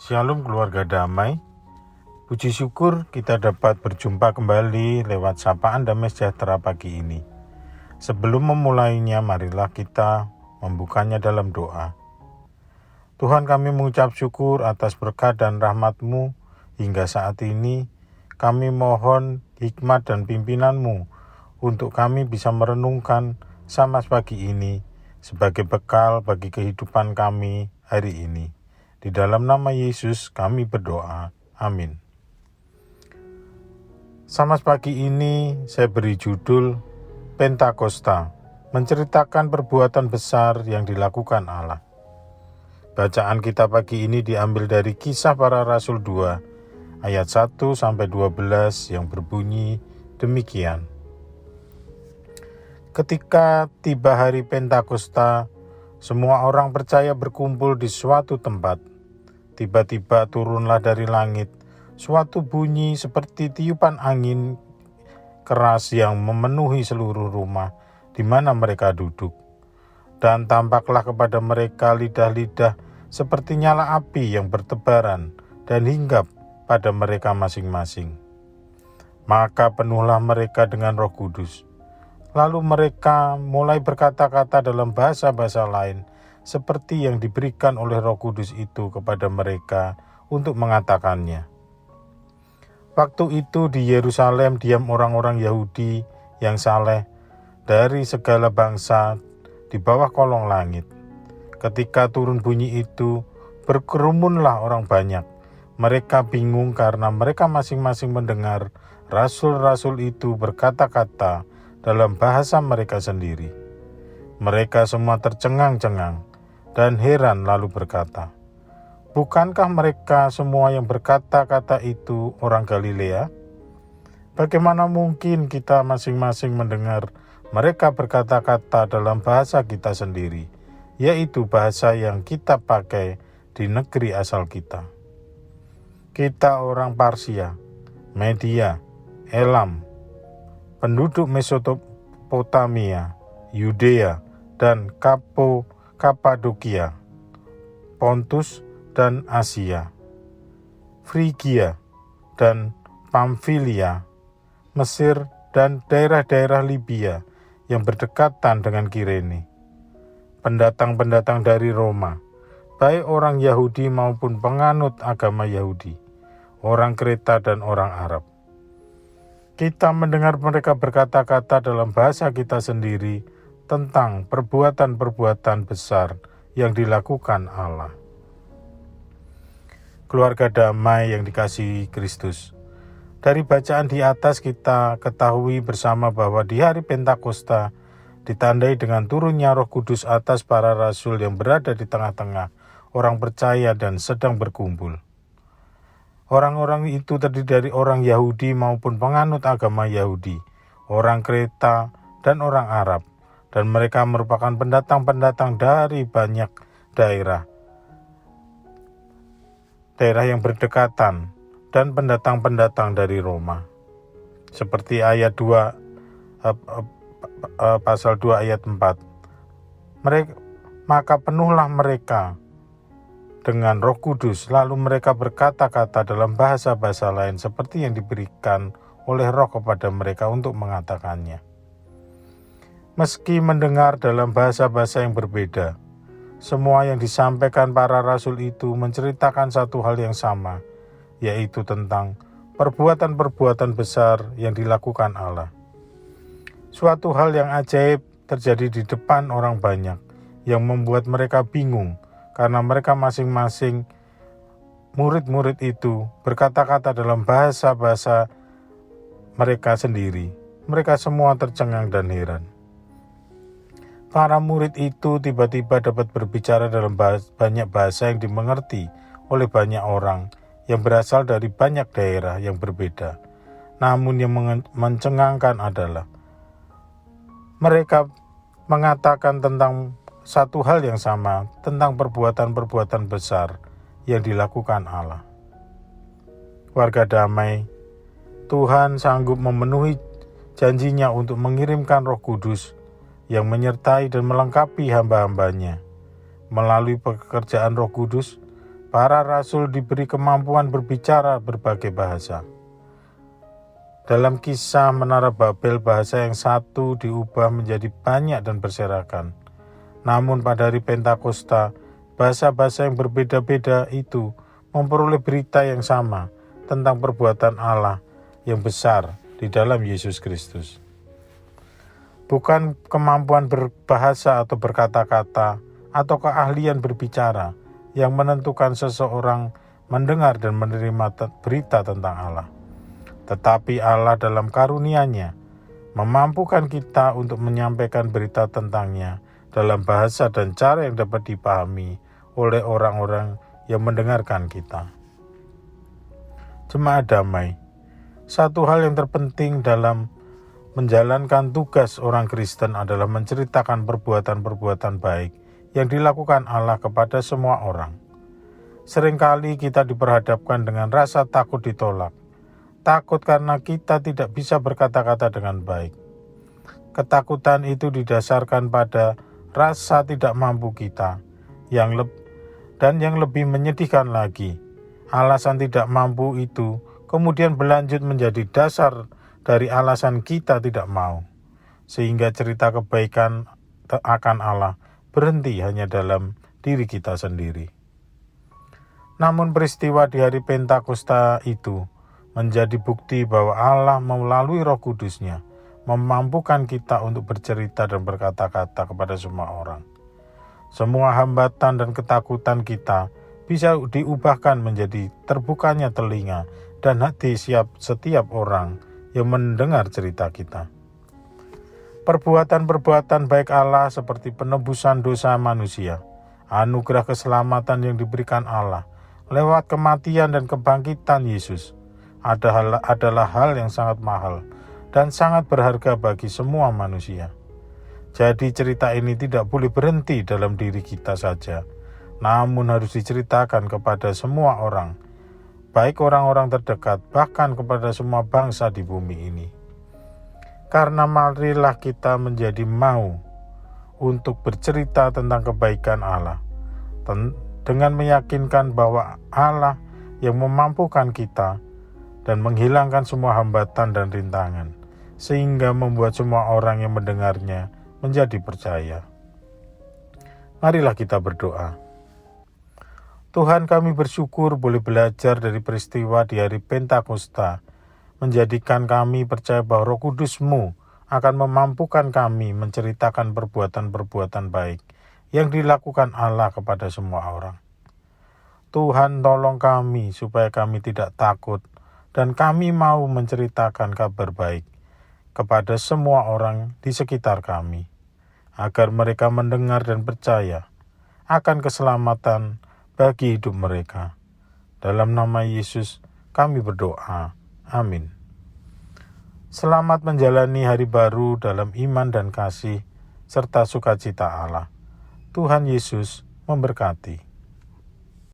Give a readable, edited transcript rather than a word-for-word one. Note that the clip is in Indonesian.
Shalom keluarga damai. Puji syukur kita dapat berjumpa kembali lewat sapaan damai sejahtera pagi ini. Sebelum memulainya, marilah kita membukanya dalam doa. Tuhan, kami mengucap syukur atas berkat dan rahmat-Mu hingga saat ini. Kami mohon hikmat dan pimpinan-Mu untuk kami bisa merenungkan sama pagi ini sebagai bekal bagi kehidupan kami hari ini. Di dalam nama Yesus kami berdoa. Amin. Sama pagi ini saya beri judul Pentakosta, menceritakan perbuatan besar yang dilakukan Allah. Bacaan kita pagi ini diambil dari Kisah Para Rasul 2 ayat 1-12 yang berbunyi demikian. Ketika tiba hari Pentakosta, semua orang percaya berkumpul di suatu tempat. Tiba-tiba turunlah dari langit suatu bunyi seperti tiupan angin keras yang memenuhi seluruh rumah di mana mereka duduk. Dan tampaklah kepada mereka lidah-lidah seperti nyala api yang bertebaran dan hinggap pada mereka masing-masing. Maka penuhlah mereka dengan Roh Kudus. Lalu mereka mulai berkata-kata dalam bahasa-bahasa lain seperti yang diberikan oleh Roh Kudus itu kepada mereka untuk mengatakannya. Waktu itu di Yerusalem diam orang-orang Yahudi yang saleh dari segala bangsa di bawah kolong langit. Ketika turun bunyi itu, berkerumunlah orang banyak. Mereka bingung karena mereka masing-masing mendengar rasul-rasul itu berkata-kata dalam bahasa mereka sendiri. Mereka semua tercengang-cengang dan heran lalu berkata, "Bukankah mereka semua yang berkata-kata itu orang Galilea? Bagaimana mungkin kita masing-masing mendengar mereka berkata-kata dalam bahasa kita sendiri, yaitu bahasa yang kita pakai di negeri asal kita? Kita orang Parsia, Media, Elam, penduduk Mesopotamia, Yudea, dan Kapadokia, Pontus dan Asia, Frigia dan Pamfilia, Mesir dan daerah-daerah Libya yang berdekatan dengan Kirene. Pendatang-pendatang dari Roma, baik orang Yahudi maupun penganut agama Yahudi, orang Kreta dan orang Arab. Kita mendengar mereka berkata-kata dalam bahasa kita sendiri tentang perbuatan-perbuatan besar yang dilakukan Allah." Keluarga damai yang dikasihi Kristus. Dari bacaan di atas kita ketahui bersama bahwa di hari Pentakosta ditandai dengan turunnya Roh Kudus atas para rasul yang berada di tengah-tengah orang percaya dan sedang berkumpul. Orang-orang itu terdiri dari orang Yahudi maupun penganut agama Yahudi, orang Kreta dan orang Arab, dan mereka merupakan pendatang-pendatang dari banyak daerah yang berdekatan dan pendatang-pendatang dari Roma. Seperti ayat 2 pasal 2 ayat 4. Maka penuhlah mereka dengan Roh Kudus, lalu mereka berkata-kata dalam bahasa-bahasa lain seperti yang diberikan oleh Roh kepada mereka untuk mengatakannya. Meski mendengar dalam bahasa-bahasa yang berbeda, semua yang disampaikan para rasul itu menceritakan satu hal yang sama, yaitu tentang perbuatan-perbuatan besar yang dilakukan Allah. Suatu hal yang ajaib terjadi di depan orang banyak, yang membuat mereka bingung, karena mereka masing-masing murid-murid itu berkata-kata dalam bahasa-bahasa mereka sendiri. Mereka semua tercengang dan heran. Para murid itu tiba-tiba dapat berbicara dalam banyak bahasa yang dimengerti oleh banyak orang yang berasal dari banyak daerah yang berbeda. Namun yang mencengangkan adalah mereka mengatakan tentang satu hal yang sama, tentang perbuatan-perbuatan besar yang dilakukan Allah. Warga damai, Tuhan sanggup memenuhi janjinya untuk mengirimkan Roh Kudus yang menyertai dan melengkapi hamba-hambanya. Melalui pekerjaan Roh Kudus, Para rasul diberi kemampuan berbicara berbagai bahasa. Dalam kisah Menara Babel, bahasa yang satu diubah menjadi banyak dan berserakan. Namun pada hari Pentakosta, bahasa-bahasa yang berbeda-beda itu memperoleh berita yang sama tentang perbuatan Allah yang besar di dalam Yesus Kristus. Bukan kemampuan berbahasa atau berkata-kata atau keahlian berbicara yang menentukan seseorang mendengar dan menerima berita tentang Allah. Tetapi Allah dalam karunia-Nya memampukan kita untuk menyampaikan berita tentang-Nya dalam bahasa dan cara yang dapat dipahami oleh orang-orang yang mendengarkan kita. Jemaat damai, satu hal yang terpenting dalam menjalankan tugas orang Kristen adalah menceritakan perbuatan-perbuatan baik yang dilakukan Allah kepada semua orang. Seringkali kita diperhadapkan dengan rasa takut ditolak. Takut karena kita tidak bisa berkata-kata dengan baik. Ketakutan itu didasarkan pada rasa tidak mampu kita. Dan yang lebih menyedihkan lagi, alasan tidak mampu itu kemudian berlanjut menjadi dasar dari alasan kita tidak mau. Sehingga cerita kebaikan akan Allah berhenti hanya dalam diri kita sendiri. Namun peristiwa di hari Pentakosta itu menjadi bukti bahwa Allah melalui Roh Kudus-Nya memampukan kita untuk bercerita dan berkata-kata kepada semua orang. Semua hambatan dan ketakutan kita bisa diubahkan menjadi terbukanya telinga dan hati setiap orang yang mendengar cerita kita. Perbuatan-perbuatan baik Allah seperti penebusan dosa manusia, anugerah keselamatan yang diberikan Allah lewat kematian dan kebangkitan Yesus adalah hal yang sangat mahal dan sangat berharga bagi semua manusia. Jadi cerita ini tidak boleh berhenti dalam diri kita saja, namun harus diceritakan kepada semua orang, baik orang-orang terdekat, bahkan kepada semua bangsa di bumi ini. Karena marilah kita menjadi mau untuk bercerita tentang kebaikan Allah, dengan meyakinkan bahwa Allah yang memampukan kita dan menghilangkan semua hambatan dan rintangan, sehingga membuat semua orang yang mendengarnya menjadi percaya. Marilah kita berdoa. Tuhan, kami bersyukur boleh belajar dari peristiwa di hari Pentakosta, menjadikan kami percaya bahwa Roh Kudus-Mu akan memampukan kami menceritakan perbuatan-perbuatan baik yang dilakukan Allah kepada semua orang. Tuhan, tolong kami supaya kami tidak takut dan kami mau menceritakan kabar baik kepada semua orang di sekitar kami, agar mereka mendengar dan percaya akan keselamatan bagi hidup mereka. Dalam nama Yesus kami berdoa. Amin. Selamat menjalani hari baru dalam iman dan kasih serta sukacita Allah. Tuhan Yesus memberkati.